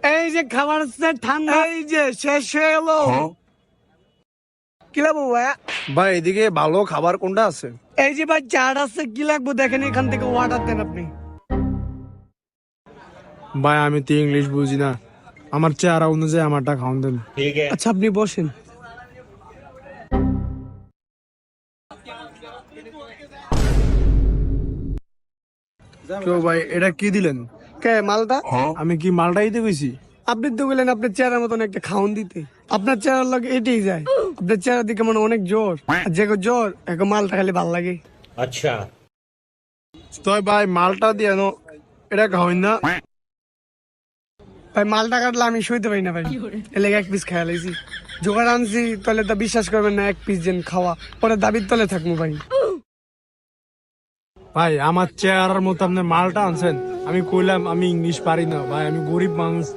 এই যে খাবার হচ্ছে ঠান্ডা, এই যে শেষ হয়ে গেল। কি লাগবো ভাইয়া? ভাই এদিকে ভালো খাবার কোনটা আছে? এই যে ভাই চাট আছে, কি লাগবো দেখেন, এখান থেকে অর্ডার দেন আপনি। ভাই আমি তো ইংলিশ বুঝি না, আমার চেহারা অনুযায়ী আমারটা খাওয়ান দেন। আচ্ছা আপনি বসেন। তো ভাই এটা কি দিলেন? কে মালটা? আমি কি মালটা দিতে গেছি? আপনি তো বললেন আপনার চেহারার মতন একটা খাওন দিতে, আপনার চেহারার লাগে এটাই যায়। আপনার চেহারা দিকে মানে অনেক জোর, আর যে জোর এক মালটা খালি ভাল লাগে। তো ভাই মালটা দিয়ে এটা খাওয়াই না। ভাই মালটা কাটলে আমি শুইতে পারি না ভাই, এলে এক পিস খাইয়া লাইছি, জোগাড় আনছি, তাহলে তো বিশ্বাস করবেন না, এক পিস যেন খাওয়া পরে দাবির তলে থাকবো ভাই। ভাই আমার চেহারার মতো আপনি মালটা আনছেন, আমি কইলাম আমি ইংলিশ পারি না ভাই, আমি গরিব মানুষ।